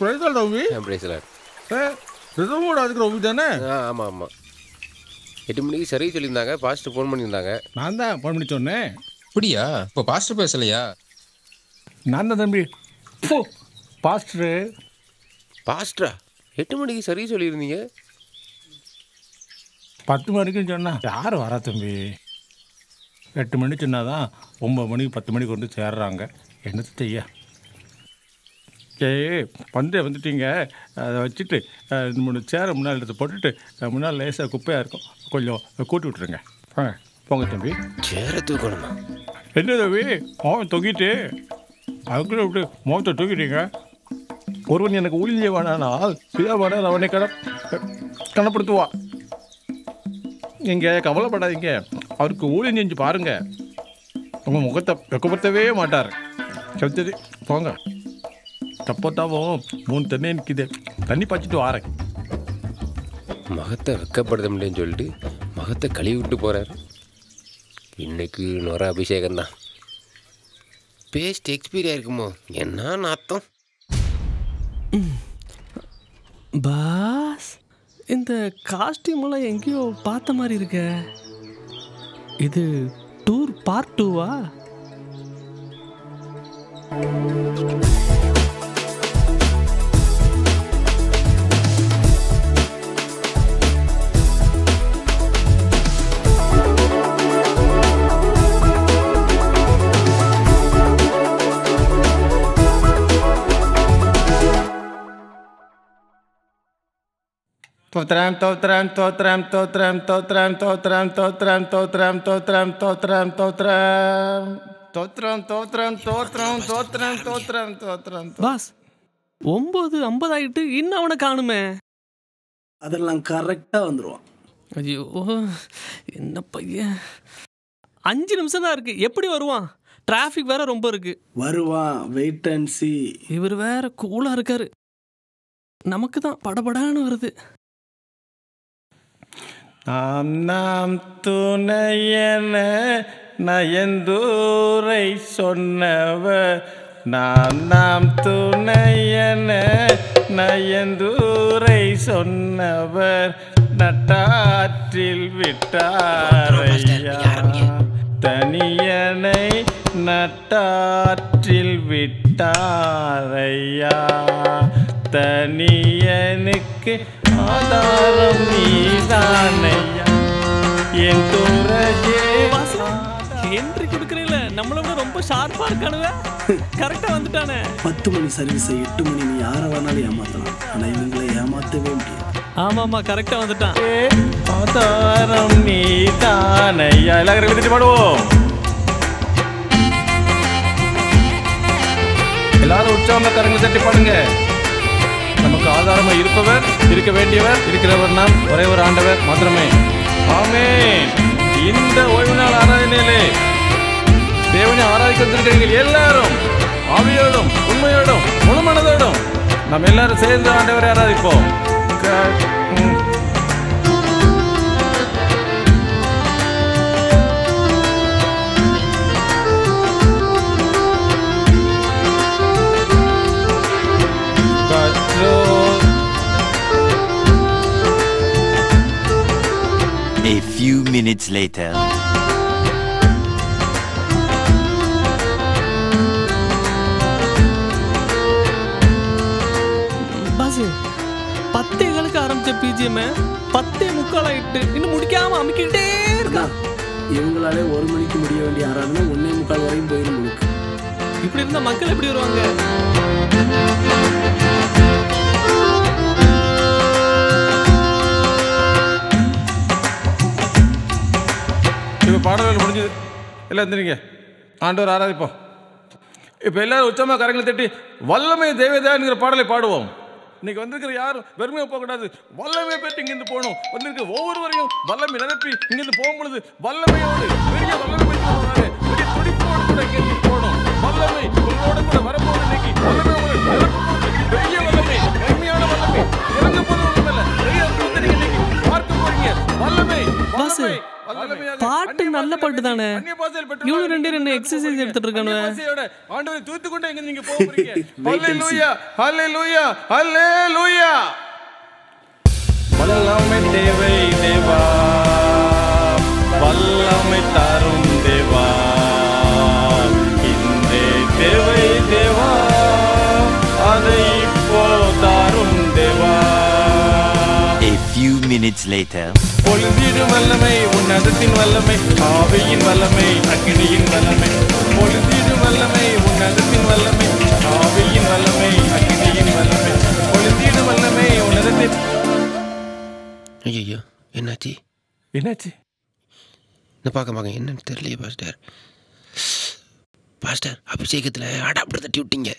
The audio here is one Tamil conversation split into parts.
பிரைஸ்ல ரவி பிரைஸ்ல ரிசர்வோட அதுக்கு ரவி தானே? ஆமாம் ஆமாம். 8 மணிக்கு சரி சொல்லியிருந்தாங்க. பாஸ்டர் ஃபோன் பண்ணியிருந்தாங்க. நான் தான் ஃபோன் பண்ணி சொன்னேன். அப்படியா? இப்போ பாஸ்டர் பேசலையா? நான் தான் தம்பி. பாஸ்டரு பாஸ்டரா 8 மணிக்கு சரி சொல்லியிருந்தீங்க. 10 மணிக்குன்னு சொன்னா யார் வரா தம்பி? 8 மணிக்கு சொன்னாதான் 9 மணிக்கு 10 மணிக்கு வந்து சேர்றாங்க. என்னது செய்ய? பந்தே வந்துட்டீங்க. அதை வச்சுட்டு 3 சேரை முன்னால் எடுத்து போட்டுட்டு முன்னால் லேசாக குப்பையாக இருக்கும், கொஞ்சம் கூட்டி விட்டுருங்க. போங்க தம்பி. சேரை தூக்கணுமா? என்ன தம்பி மோகம் தொங்கிட்டு அதுக்குள்ளே விட்டு மோகத்தை தூக்கிட்டீங்க. ஒருவன் எனக்கு ஊழிய வேணானால் பிதாவான அவனை கனப்படுத்துவா. நீங்கள் கவலைப்படாதீங்க, அவருக்கு ஊழியம் செஞ்சு பாருங்க, உங்கள் முகத்தை வெக்கப்படுத்தவே மாட்டார். சரி போங்க. தப்போத்தாவும் 3 தண்ணி நிற்கிது, தண்ணி பாய்ச்சிட்டு வாரேன். மகத்தை வெக்கப்படுத்த முடியும்னு சொல்லிட்டு மகத்தை கழுவி விட்டு போகிறார். இன்னைக்கு நொற அபிஷேகம்தான். பேஸ்ட் எக்ஸ்பீரியா இருக்குமோ? என்ன நாத்தம். பாஸ், இந்த காஸ்டியூமெல்லாம் எங்கேயோ பார்த்த மாதிரி இருக்க. இது டூர் பார்ட் 2வா? தோத்ரம் தோத்ரம் தோத்ரம் தோத்ரம் தோத்ரம் தோத்ரம் தோத்ரம் தோத்ரம் தோத்ரம் தோத்ரம் தோத்ரம் தோத்ரம் தோத்ரம் தோத்ரம் தோத்ரம் தோத்ரம் தோத்ரம். பாஸ் 9:50 ஆகிட்டு இன்னும் அவனை காணுமே. அதெல்லாம் கரெக்டாக வந்துடுவான். ஐயோ என்ன பையன், 5 நிமிஷம் தான் இருக்கு, எப்படி வருவான்? டிராஃபிக் வேற ரொம்ப இருக்கு. வருவான், வெயிட் அண்ட் சி. இவர் வேற கூலா இருக்காரு, நமக்கு தான் படபடான்னு வருது. நாம் நாம் துணையன நயந்தூரை சொன்னவர், நாம் நாம் துணையன நயந்தூரை சொன்னவர், நட்டாற்றில் விட்டாரையா தனியனை, நட்டாற்றில் விட்டாரையா தனியனுக்கு ஆதாரம் நீதானையா என் துறையே. என்ட்ரி கொடுக்குறீங்கள, நம்மளை விட ரொம்ப ஷார்ப்பா இருக்கானுவ. கரெக்டா வந்துட்டானே. 10 மணி சர்வீஸை 8 மணி நீ யாரை வேணாலும் ஏமாத்தலாம், ஆனால் இவங்களை ஏமாற்றவே முடியாது. ஆமாமா கரெக்டா வந்துட்டான். ஆதாரம் நீதானையா. எல்லாரும் விதிட்டு பாடுவோம். எல்லாரும் உற்சாகமா கரங்களை தட்டி பாடுங்க. நமக்கு ஆதாரமா இருப்பவர், இருக்க வேண்டியவர், இருக்கிறவர் நாம் ஒரே ஒரு ஆண்டவர் மாத்திரமே. ஆமென். இந்த ஓய்வு நாள் ஆராதனையிலே தேவனை ஆராதிக்க வந்திருக்கிறீர்கள் எல்லாரும் ஆவியோடும் உண்மையோடும் முழு மனதோடும் நாம் எல்லாரும் சேர்ந்து ஆண்டவரை ஆராதிப்போம். A few minutes later. பாஸ் 10:15 ஆரம்பிச்ச பிஜிஎம் 10:45 ஆயிட்டு இன்னும் முடிக்காம அமுக்கிட்டே இருக்கா. இவங்களாலே 1 மணிக்கு முடிய வேண்டிய ஆராதனை 1:45 வரையும் போயிடும் முழுக்க. இப்படி இருந்தா மக்கள் எப்படி வருவாங்க? இப்போ பாடல்கள் முடிஞ்சது, எல்லாம் இருந்துறீங்க, ஆண்டவர் ஆராதிப்போம். இப்போ எல்லாரும் உச்சமாக கரங்களை தட்டி வல்லமை தேவதான்ங்கிற பாடலை பாடுவோம். இன்னைக்கு வந்திருக்கிற யாரும் வெறுமையாக போகக்கூடாது, வல்லமை பெற்று இங்கிருந்து போகணும். வந்திருக்கிற ஒவ்வொருவரையும் வல்லமை நிரப்பி இங்கிருந்து போகும் பொழுது வல்லமையோடு பெரிய வல்லமை பெற்று போனாரு, பெரிய துடிப்போடு கூட இங்கிருந்து போகணும். வல்லமை உங்களோட கூட வரப்போது. இன்னைக்கு வல்லமை உங்களை நிரப்ப பெரிய வல்லமை, கருமையான வல்லமை, இறங்க போது ஒன்றுமில்ல, பெரிய அற்புதத்தை நீங்க இன்னைக்கு பார்க்க போறீங்க. வல்லமை வல்லமை பாட்டு நல்ல பாட்டு தானே. இவனு ரெண்டு எக்ஸசைஸ் எடுத்துட்டு இருக்கானு. ஆண்டவரை தூத்துக்கொண்டே எங்க நீங்க போறீங்க? ஹல்லேலூயா ஹல்லேலூயா ஹல்லேலூயா. வல்லமை தேவை தேவா, வல்லமை தரும் தேவா, இந்த தேவை தேவா, அதை இப்போ தாரும் தேவா. A few minutes later. பொழுதிடும் வல்லமை உன்னதத்தின் வல்லமை, ஆவியின் வல்லமை, அக்கினியின் வல்லமை. பொழுதிடும் வல்லமை உன்னதத்தின் வல்லமை, ஆவியின் வல்லமை, அக்கினியின் வல்லமை. பொழுதிடும் வல்லமை உன்னதத்தின். ஐயோ என்னாச்சு என்னாச்சு? நான் பார்க்க என்னன்னு தெரியலையே பாஸ்டர். பாஸ்டர் அபிஷேகத்தில் அடாப்டர் தட்டி விட்டீங்க.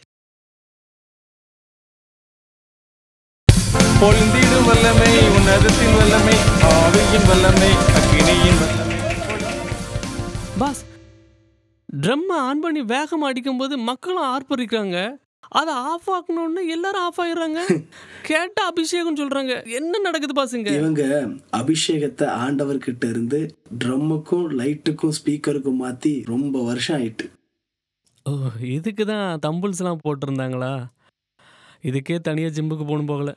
பொழுதிடும் வல்லமை உன்னதத்தின் வல்லமை, ஆவியின் வல்லமை, அக்கினியின் வல்லமை. பாஸ், ட்ரம் ஆன் பண்ணி வேகமாக அடிக்கும்போது மக்களும் ஆர்ப்பரிக்கிறாங்க. அதை ஆஃப் ஆக்கணும்னு எல்லாரும் ஆஃப் ஆயிடுறாங்க. கேட்ட அபிஷேகம் சொல்றாங்க. என்ன நடக்குது பாசுங்க? இவங்க அபிஷேகத்தை ஆண்டவர்கிட்ட இருந்து ட்ரம்முக்கும் லைட்டுக்கும் ஸ்பீக்கருக்கும் மாத்தி ரொம்ப வருஷம் ஆயிட்டு. ஓ, இதுக்கு தான் தம்பிள்ஸ்லாம் போட்டிருந்தாங்களா? இதுக்கே தனியாக ஜிம்முக்கு போகணும் போகல.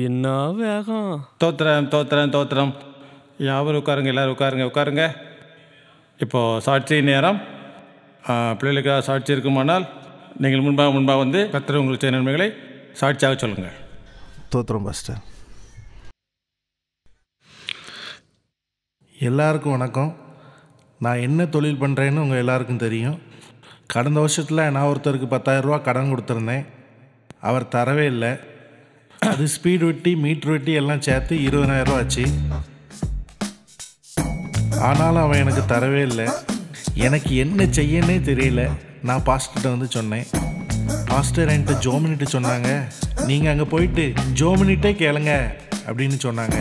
என்ன வேகம்! தோத்திரம் தோத்திரம் தோத்திரம். யாவரும் உட்காருங்க, எல்லோரும் உட்காருங்க. இப்போது சாட்சி நேரம். பிள்ளைகளுக்காக சாட்சி இருக்குமானால் நீங்கள் முன்பாக வந்து கர்த்தர் உங்களுக்கு செய்த நன்மைகளை சாட்சியாக சொல்லுங்கள். தோத்திரம் பாஸ்டர். எல்லாருக்கும் வணக்கம். நான் என்ன தொழில் பண்ணுறேன்னு உங்கள் எல்லாருக்கும் தெரியும். கடந்த வருஷத்தில் நான் ஒருத்தருக்கு 10,000 ரூபா கடன் கொடுத்துருந்தேன். அவர் தரவே இல்லை. அது ஸ்பீடு வெட்டி மீட்ரு வெட்டி எல்லாம் சேர்த்து 20,000 ரூபா ஆச்சு. ஆனாலும் அவன் எனக்கு தரவே இல்லை. எனக்கு என்ன செய்யன்னே தெரியல. நான் பாஸ்டர்கிட்ட வந்து சொன்னேன். பாஸ்டர் என்கிட்ட ஜோமினிட்டு சொன்னாங்க, நீங்கள் அங்கே போயிட்டு ஜோமினிட்டே கேளுங்க அப்படின்னு சொன்னாங்க.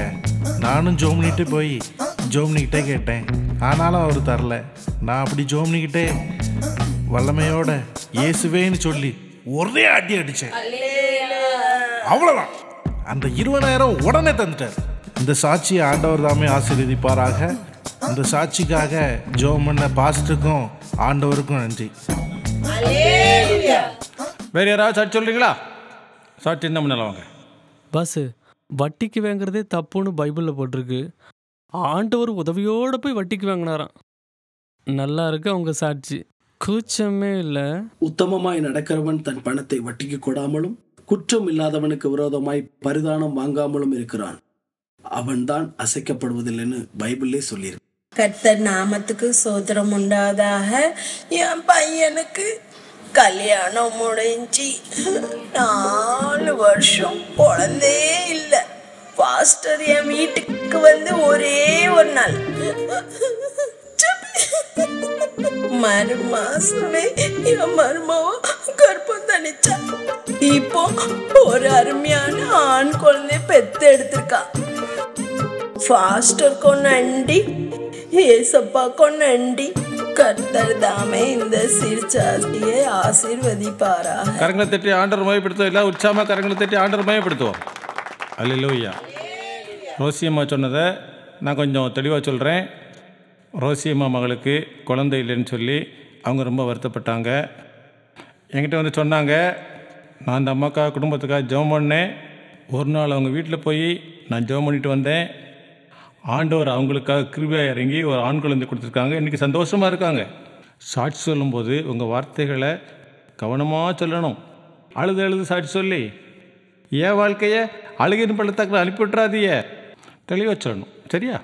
நானும் ஜோமினிட்டு போய் ஜோமினிக்கிட்டே கேட்டேன். ஆனாலும் அவர் தரல. நான் அப்படி ஜோமினிக்கிட்டே வல்லமையோட இயேசுவேன்னு சொல்லி ஒரே அடி அடித்தேன். அவ்வளோதான். அந்த 20,000 உடனே தந்துட்டார். இந்த சாட்சியை ஆண்டவர் தாமே ஆசீர்வதிப்பாராக. இந்த சாட்சிக்காக ஜெபம் பண்ண பாஸ்டருக்கும் ஆண்டவருக்கும் நன்றி. வேறு யாராவது சாட்சி சொல்கிறீங்களா? சாட்சி என்ன பண்ணலாம் வாங்க. பாஸ், வட்டிக்கு வாங்குறதே தப்புன்னு பைபிளில் போட்டிருக்கு. ஆண்டவர் உதவியோடு போய் வட்டிக்கு வாங்கினாராம். நல்லா இருக்கு அவங்க சாட்சி. கூச்சமே இல்லை. உத்தமமாய் நடக்கிறவன் தன் பணத்தை வட்டிக்கு கொடாமலும் குற்றம் இல்லாதவனுக்கு விரோதமாய் பரிதானம் வாங்காமலும் இருக்கிறான். அவன்தான் அசைக்கப்படுவதில்லைன்னு பைபிளே சொல்லியிருக்கு. கர்த்தர் நாமத்துக்கு சோத்திரம் உண்டாதாக. என் பையனுக்கு கல்யாணம் முடிஞ்சு 4 வருஷம் குழந்தையே இல்லை. பாஸ்டர் என் வீட்டுக்கு வந்து ஒரே ஒரு நாள் மறுமாசமே என் மருமாவும் கர்ப்பம் தனிச்சா. இப்போ ஒரு அருமையான ஆண் குழந்தை பெத்து எடுத்திருக்கா. பாஸ்டருக்கும் நன்றி, ஏசப்பாக்கும் நன்றி. கர்த்தர் தாமே இந்த சிறுசாட்சியை ஆசீர்வதிப்பாராக. கரங்களை தட்டி ஆண்டவர் மயப்படுத்துவோம். எல்லாம் உற்சாகமாக கரங்களை தட்டி ஆண்டவர் மயப்படுத்துவோம். அல்லேலூயா. ரோசியம்மா சொன்னதை நான் கொஞ்சம் தெளிவாக சொல்கிறேன். ரோசியம்மா மகளுக்கு குழந்தை இல்லைன்னு சொல்லி அவங்க ரொம்ப வருத்தப்பட்டாங்க. என்கிட்ட வந்து சொன்னாங்க, நான் அந்த அம்மாக்காக குடும்பத்துக்காக ஜெபம் பண்ணேன். ஒரு நாள் அவங்க வீட்டில் போய் நான் ஜெபம் பண்ணிட்டு வந்தேன். ஆண்டவர் அவங்களுக்காக கிருபையாக இறங்கி ஒரு ஆண் குழந்தை கொடுத்துருக்காங்க. இன்றைக்கி சந்தோஷமாக இருக்காங்க. சாட்சி சொல்லும்போது உங்கள் வார்த்தைகளை கவனமாக சொல்லணும். அழுது சாட்சி சொல்லி என் வாழ்க்கையை அழுகின் பள்ளத்தாக்கில் அனுப்பிவிட்றாதீய. தெளிவாக சொல்லணும். சரியா?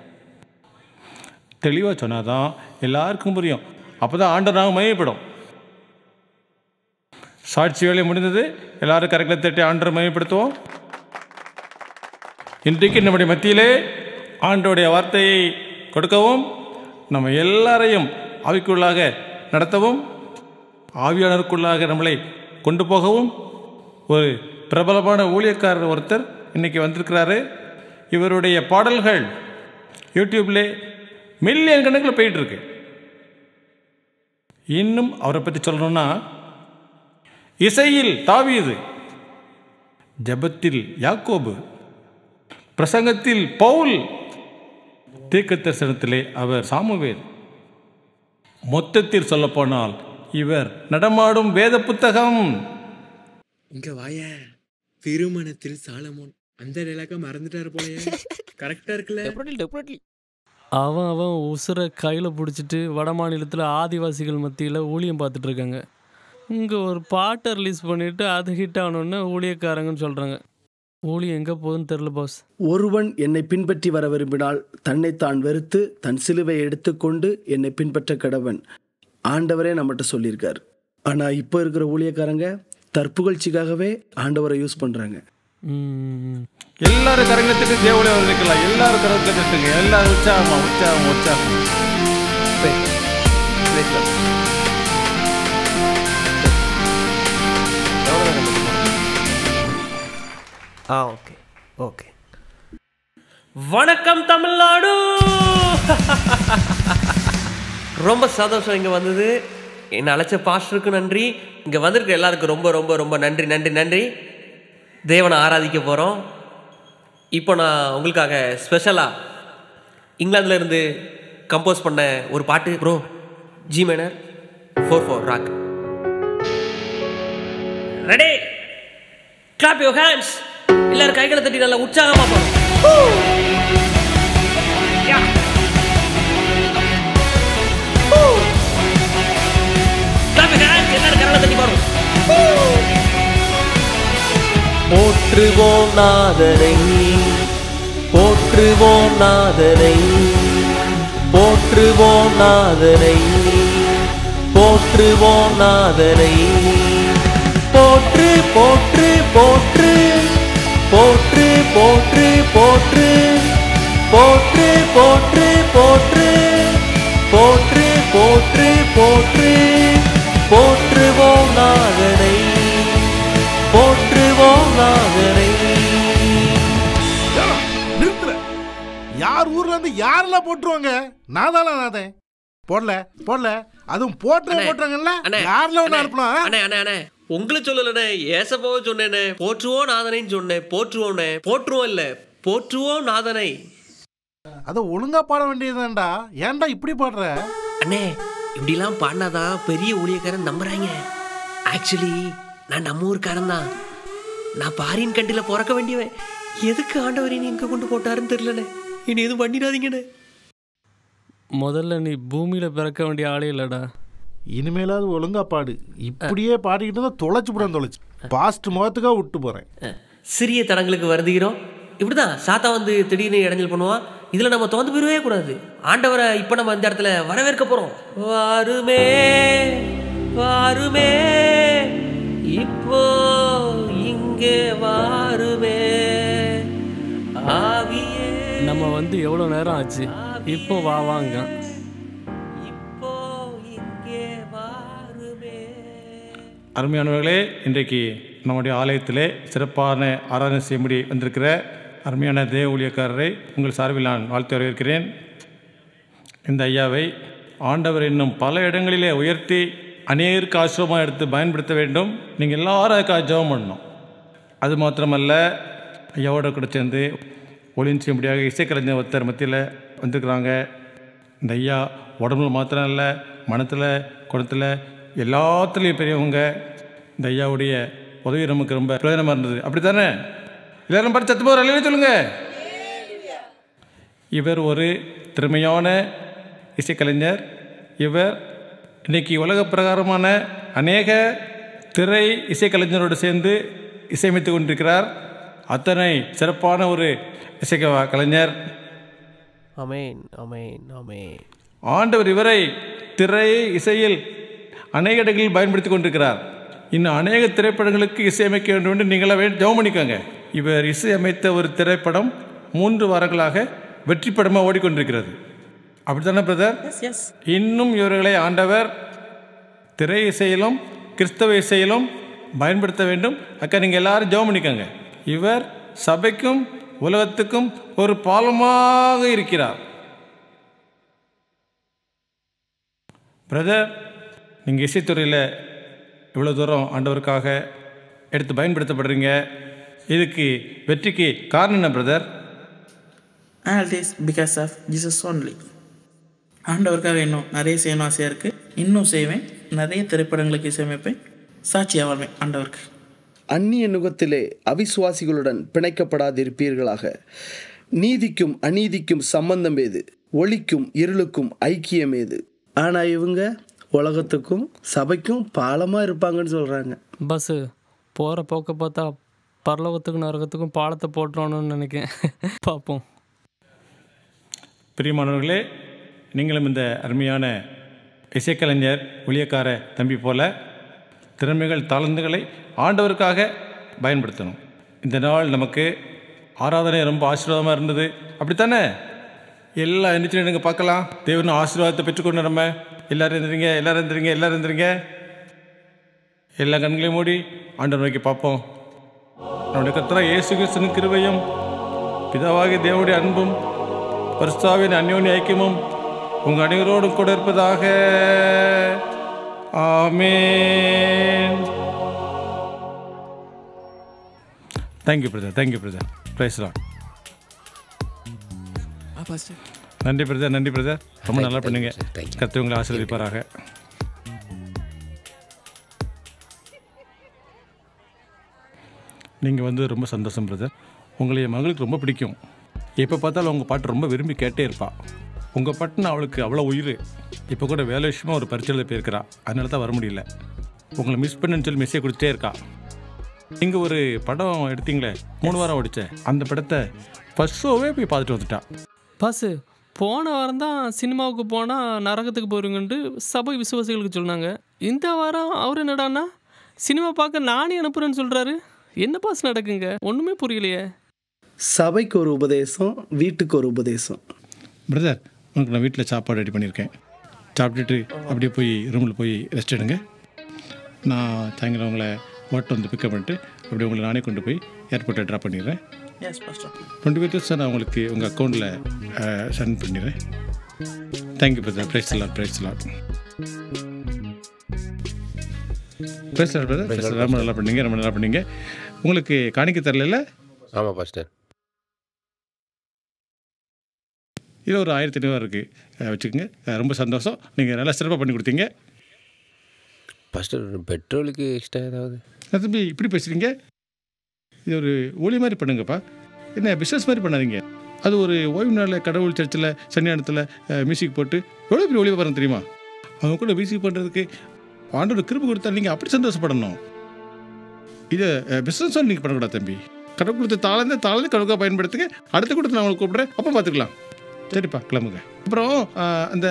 தெளிவாக சொன்னால் தான் எல்லாருக்கும் புரியும். அப்போ தான் ஆண்டவராக மையப்படும். சாட்சி வேலை முடிந்தது. எல்லாரும் கரங்களை தட்டி ஆண்டவரை மையப்படுத்துவோம். இன்றைக்கு நம்முடைய மத்தியிலே ஆண்டவருடைய வார்த்தையை கொடுக்கவும், நம்ம எல்லாரையும் ஆவிக்குள்ளாக நடத்தவும், ஆவியானருக்குள்ளாக நம்மளை கொண்டு போகவும் ஒரு பிரபலமான ஊழியக்காரர் ஒருத்தர் இன்றைக்கி வந்திருக்கிறாரு. இவருடைய பாடல்கள் யூடியூப்லே மில்லியன் கணக்கில் போயிட்டுருக்கு. இன்னும் அவரை பற்றி சொல்லணும்னா, இசையில் தாவீது, ஜெபத்தில் யாக்கோபு, பிரசங்கத்தில் பவுல், தீர்க்க தரிசனத்திலே அவர் சாமுவேல். மொத்தத்தில் சொல்லப்போனால் இவர் நடமாடும் வேத புத்தகம். இங்க வாய, திருமணத்தில் சாலமோன் அந்த டைலாக மறந்துட்டாரு போலயே. கரெக்டா இருக்குல்ல? அவன் உசுரை கையில் பிடிச்சிட்டு வட மாநிலத்தில் ஆதிவாசிகள் மத்தியில் ஊழியம் பார்த்துட்டு இருக்காங்க. இங்கே ஒரு பாட்டை ரிலீஸ் பண்ணிவிட்டு அது ஹிட் ஆனோன்னு ஊழியக்காரங்கன்னு சொல்கிறாங்க. ஊழியம் எங்கே போகுதுன்னு தெரில பாஸ். ஒருவன் என்னை பின்பற்றி வர விரும்பினால் தன்னைத்தான் வெறுத்து தன் சிலுவை எடுத்துக்கொண்டு என்னை பின்பற்ற கடவன். ஆண்டவரே நம்மகிட்ட சொல்லியிருக்காரு. ஆனால் இப்போ இருக்கிற ஊழியக்காரங்க தற்புகழ்ச்சிக்காகவே ஆண்டவரை யூஸ் பண்ணுறாங்க. எல்லாரும் கரங்கத்துக்கு தேவடைய இருக்கலாம். எல்லாரும் கரங்களை கட்டுங்க. எல்லாரும் உற்சாகமா உற்சாகம் உற்சாகம். Okay okay. வணக்கம் தமிழ்நாடு. ரொம்ப சந்தோஷம் இங்கே வந்தது. என்னை அழைச்ச பாஸ்டருக்கு நன்றி. இங்கே வந்திருக்க எல்லாருக்கும் ரொம்ப ரொம்ப ரொம்ப நன்றி நன்றி நன்றி. தேவனை ஆராதிக்க போகிறோம். இப்போ நான் உங்களுக்காக ஸ்பெஷலாக இங்கிலாந்துல இருந்து கம்போஸ் பண்ண ஒரு பாட்டு. Bro G minor 4/4 rock. Ready? Clap your hands. எல்லாரும் கைகளை தட்டி நல்லா உற்சாகமா போறோம். போற்றுவோம் நாதனை, போற்றுவோம் நாதனை, போற்றுவோம் நாதனை, போற்றுவோம் நாதனை. போற்று போற்று போற்று போற்று போற்று போற்று போற்று போற்று போற்று போற்று போற்று போற்று போற்றுவோம் நாதனை, போற்றுவோம் நாதனை. நிறுத்துற. யார் ஊர்ல இருந்து யாரெல்லாம் போட்டுருவாங்க? நாதால நாதன் போடல போடல. அதுவும் போட்டுறாங்கல்ல. யாரெல்லாம் ஒண்ணு அனுப்பலாம்? அண்ணே அண்ணே அண்ணே உங்களை சொல்லலண்ணே, ஏசப்பாவை சொன்னேண்ணே. போற்றுவோம் நாதனைன்னு சொன்னேன். போற்றுவோம்ண்ணே. போற்றுவோம் இல்ல, போற்றுவோம் நாதனை. அதை ஒழுங்கா பாட வேண்டியதுதான்டா. ஏன்டா இப்படி பாடுற? அண்ணே இப்படிலாம் பாடினாதான் பெரிய ஊழியக்காரன் நம்புறாங்க. ஆக்சுவலி நான் நம்ம ஊருக்காரன் தான். நான் பாரின் கண்டில பிறக்க வேண்டியவன். எதுக்கு ஆண்டவரை நீ இங்க கொண்டு போட்டாருன்னு தெரியலண்ணே. இனி எதுவும் பண்ணிடாதீங்கண்ணே. முதல்ல நீ பூமியில் பிறக்க வேண்டிய ஆளே இல்லைடா. இனிமேலாவது ஒழுங்கா பாடு. இப்படியே பாடிக்கிட்டு தான் தொலைச்சு பாஸ்ட் முகத்துக்காக விட்டு போறேன். சிறிய தடங்களுக்கு வருதுகிறோம். இப்படிதான் சாத்தா வந்து திடீர்னு இடைஞ்சல் பண்ணுவான். இதுல நம்ம தோந்து போயிடவே கூடாது. ஆண்டவரை இப்ப நம்ம இந்த இடத்துல வரவேற்க போறோம். வாருமே வாருமே இப்போ இங்கே வாருமே ஆவியே. நம்ம வந்து எவ்வளோ நேரம் ஆச்சு? இப்போ வாங்க. அருமையானவர்களே, இன்றைக்கு நம்முடைய ஆலயத்திலே சிறப்பான ஆராதனை செய்யும்படி வந்திருக்கிற அருமையான தேவ ஊழியக்காரரை உங்கள் சார்பில் நான் வாழ்த்து வரவேற்கிறேன். இந்த ஐயாவை ஆண்டவர் இன்னும் பல இடங்களிலே உயர்த்தி அநேகருக்கு ஆசிரமமாக எடுத்து பயன்படுத்த வேண்டும். நீங்கள் எல்லாரும் அதுக்காக ஜெபம் பண்ணணும். அது மாத்திரமல்ல, ஐயாவோட கூட சேர்ந்து ஒளியின் செய்யும்படியாக இசைக்கலைஞர் ஒருத்தர் மத்தியில் வந்திருக்கிறாங்க. இந்த ஐயா உடம்புல மாத்திரம் இல்லை, மனத்தில் குணத்தில் எல்லாத்துலேயும் பெரியவங்க. இந்த ஐயாவுடைய உதவி நமக்கு ரொம்ப பிரயோஜனமாக இருந்தது. அப்படி தானே? எல்லாரும் பார்த்து சத்தமாக ஒரு அல்லேலூயா சொல்லுங்க. இவர் ஒரு திறமையான இசைக்கலைஞர். இவர் இன்றைக்கி உலக பிரகாரமான அநேக திரை இசைக்கலைஞரோடு சேர்ந்து இசையமைத்து கொண்டிருக்கிறார். அத்தனை சிறப்பான ஒரு இசை கலைஞர். ஆமென் ஆமென் ஆமென். ஆண்டவர் இவரை திரை இசையில் அநேக இடங்களில் பயன்படுத்தி கொண்டிருக்கிறார். இன்னும் அநேக திரைப்படங்களுக்கு இசையமைக்க வேண்டும் என்று நீங்களாம் ஜெபம் பண்ணிக்கோங்க. இவர் இசையமைத்த ஒரு திரைப்படம் 3 வாரங்களாக வெற்றி படமாக ஓடிக்கொண்டிருக்கிறது. அப்படித்தானே பிரதர்? இன்னும் இவர்களை ஆண்டவர் திரை இசையிலும் கிறிஸ்தவ இசையிலும் பயன்படுத்த வேண்டும். அக்கா நீங்கள் எல்லாரும் ஜெபம் பண்ணிக்கோங்க. இவர் சபைக்கும் உலகத்துக்கும் ஒரு பாலமாக இருக்கிறார். பிரதர், நீங்கள் இசைத்துறையில் இவ்வளோ தூரம் ஆண்டவருக்காக எடுத்து பயன்படுத்தப்படுறீங்க. இதுக்கு வெற்றிக்கு காரணம் என்ன brother? All this because of Jesus only. ஆண்டவருக்காக இன்னும் நிறைய செய்யணும் ஆசையாக இருக்குது. இன்னும் செய்வேன். நிறைய திரைப்படங்களுக்கு இசையமைப்பேன். சாட்சியாக வாழ்வேன் ஆண்டவருக்கு. அந்நிய நுகத்திலே அவிசுவாசிகளுடன் பிணைக்கப்படாதிருப்பீர்களாக. நீதிக்கும் அநீதிக்கும் சம்பந்தம் ஏது? ஒளிக்கும் இருளுக்கும் ஐக்கியம் ஏது? ஆனால் இவங்க உலகத்துக்கும் சபைக்கும் பாலமாக இருப்பாங்கன்னு சொல்கிறாங்க. பஸ்ஸு போகிற போக்க பார்த்தா பரலோகத்துக்கும் நரகத்துக்கும் பாலத்தை போட்டுறோன்னு நினைக்கிறேன். பார்ப்போம். பிரியமானவர்களே, நீங்களும் இந்த அருமையான இசைக்கலைஞர் ஊழியக்கார தம்பி போல திறமைகள் தாளந்துகளை ஆண்டவருக்காக பயன்படுத்தணும். இந்த நாள் நமக்கு ஆராதனை ரொம்ப ஆசீர்வாதமாக இருந்தது, அப்படித்தானே? எல்லாம் எந்திரிச்சு நீங்கள் பார்க்கலாம். தேவன் ஆசீர்வாதத்தை பெற்றுக்கொண்டு நம்ம எல்லாரும் இருந்துறீங்க, எல்லாரும் இருந்துறீங்க, எல்லாரும் இருந்துறீங்க. எல்லா கண்களையும் மூடி ஆண்டவர் நோக்கி பார்ப்போம். நம்முடைய கர்த்தராகிய இயேசு கிறிஸ்துவின் கிருபையும் பிதாவாகிய தேவனுடைய அன்பும் பரிசுத்தாவின் அந்யோன்ய ஐக்கியமும் உங்கள் அனைவரோடும் கூட இருப்பதாக. Amen. Thank you brother, thank you brother. Praise the Lord. நன்றி பிரதர், நன்றி பிரதர். ரொம்ப நல்லா பண்ணுங்க. கர்த்தர் உங்களை ஆசீர்வதிப்பாராக. நீங்கள் வந்து ரொம்ப சந்தோஷம் பிரதர். உங்களை என் மகளுக்கு ரொம்ப பிடிக்கும். எப்போ பார்த்தாலும் உங்கள் பாட்டு ரொம்ப விரும்பி கேட்டே இருப்பாள். உங்கள் பாட்டுன்னு அவளுக்கு அவ்வளோ உயிர். இப்போ கூட வேலை விஷயமா ஒரு பரீட்சையில் போயிருக்கிறா, அதனால தான் வர முடியல. உங்களை மிஸ் பண்ணுன்னு சொல்லி மெசேஜ் கொடுத்துட்டே இருக்கா. நீங்கள் ஒரு படம் எடுத்தீங்களே, 3 வாரம் ஓடிச்சேன், அந்த படத்தை ஃபர்ஸ்ட் ஷோவே போய் பார்த்துட்டு வந்துட்டா. பாஸு போன வாரம் தான் சினிமாவுக்கு போனால் நரகத்துக்கு போயிருங்கன்ட்டு சபை விசுவாசிகளுக்கு சொன்னாங்க. இந்த வாரம் அவர் என்னடான்னா சினிமா பார்க்க நானே அனுப்புகிறேன்னு சொல்கிறாரு. என்ன பாஸ் நடக்குங்க? ஒன்றுமே புரியலையே. சபைக்கு ஒரு உபதேசம், வீட்டுக்கு ஒரு உபதேசம். பிரதர், உனக்கு நான் வீட்டில் சாப்பாடு ரெடி பண்ணியிருக்கேன். சாப்பிட்டுட்டு அப்படியே போய் ரூமில் போய் ரெஸ்ட் எடுங்க. நான் சாயங்காலம் உங்களை ஓட்டை வந்து பிக்கப் பண்ணிட்டு அப்படியே உங்களை நானே கொண்டு போய் ஏர்போர்ட்டில் ட்ராப் பண்ணிடுறேன். 25,000 நான் உங்களுக்கு உங்கள் அக்கௌண்ட்டில் சென்ட் பண்ணிடுறேன். Thank you brother. Praise the Lord, price the Lord. Price the Lord brother. Praise the Lord. ரொம்ப நல்லா பண்ணீங்க, ரொம்ப நல்லா பண்ணீங்க. உங்களுக்கு காணிக்க தரல? ஆமாம் பாஸ்டர். இது ஒரு 1500 இருக்குது, வச்சுக்கோங்க. ரொம்ப சந்தோஷம். நீங்கள் நல்லா சிறப்பாக பண்ணி கொடுத்தீங்க. பாஸ்டர் பெட்ரோலுக்கு எக்ஸ்ட்ரா ஏதாவது? தம்பி இப்படி பேசுகிறீங்க? இது ஒரு ஊழி மாதிரி பண்ணுங்கப்பா, என்ன பிஸ்னஸ் மாதிரி பண்ணாதீங்க. அது ஒரு ஓய்வு நாளில் கடவுள் சர்ச்சில் சன்னியானத்தில் மியூசிக் போட்டு எவ்வளோ பெரிய ஒளிவு வரணும் தெரியுமா? அவங்க கூட மியூசிக் பண்ணுறதுக்கு ஆண்டோட கிருபை கொடுத்தா நீங்கள் அப்படி சந்தோஷப்படணும். இதை பிஸ்னஸ் நீங்கள் பண்ணக்கூடாது தம்பி. கடவுள் கொடுத்த தாளந்து கடவுளுக்காக பயன்படுத்துங்க. அடுத்த கூட நான் உங்களுக்கு கூப்பிட்றேன், அப்போ பார்த்துக்கலாம். சரிப்பா, கிளம்புங்க. அப்புறம் அந்த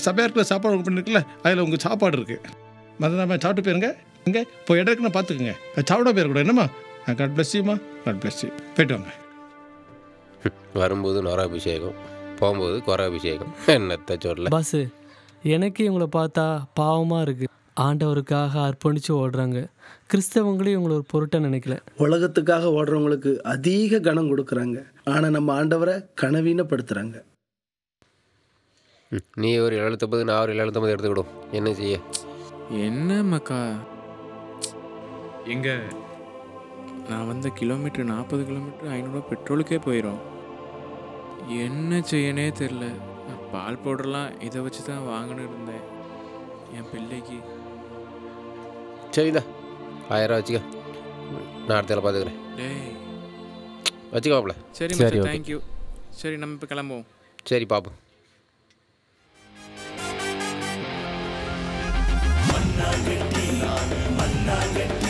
சபையாருக்குள்ள சாப்பாடு பண்ணிருக்குல்ல, அதில் உங்கள் சாப்பாடு இருக்குது. மதனாம சாப்பிட்டு போயிருங்க. இங்கே இப்போ இடம் இருக்குன்னு பார்த்துக்குங்க. சாப்பிட போயிருக்கூடாது. என்னம்மா? காட் பிளஸ் யூமா. God bless you. போயிட்டு வாங்க. வரும்போது நொராபிஷேகம், போகும்போது கொராபிஷேகம். என்னத்த சொல்ல பாஸு, எனக்கே இவங்களை பார்த்தா பாவமாக இருக்குது. ஆண்டவருக்காக அர்ப்பணித்து ஓடுறாங்க. கிறிஸ்தவங்களே இவங்களை ஒரு பொருட்டாக நினைக்கல. உலகத்துக்காக ஓடுறவங்களுக்கு அதிக கனம் கொடுக்குறாங்க, ஆனால் நம்ம ஆண்டவரை கனவீனப்படுத்துகிறாங்க. நீ ஒரு 750, நான் ஒரு 750 எடுத்துக்கிடும். என்ன செய்ய? என்ன மக்கா, எங்க நான் வந்த கிலோமீட்டர் 40 கிலோமீட்டர் 500 பெட்ரோலுக்கே போயிடும். என்ன செய்யனே தெரில. பால் பவுடர்லாம் இதை வச்சு தான் வாங்கணும் இருந்தேன் என் பிள்ளைக்கு. சரிதா, 1000 வச்சுக்க. நான் அடுத்த பார்த்துக்கிறேன். டேய் வச்சுக்கோப்ல. சரி மச்சான், தேங்க்யூ. சரி, நம்ம இப்போ கிளம்புவோம். சரி பாப்போம். மண்ணா கட்டி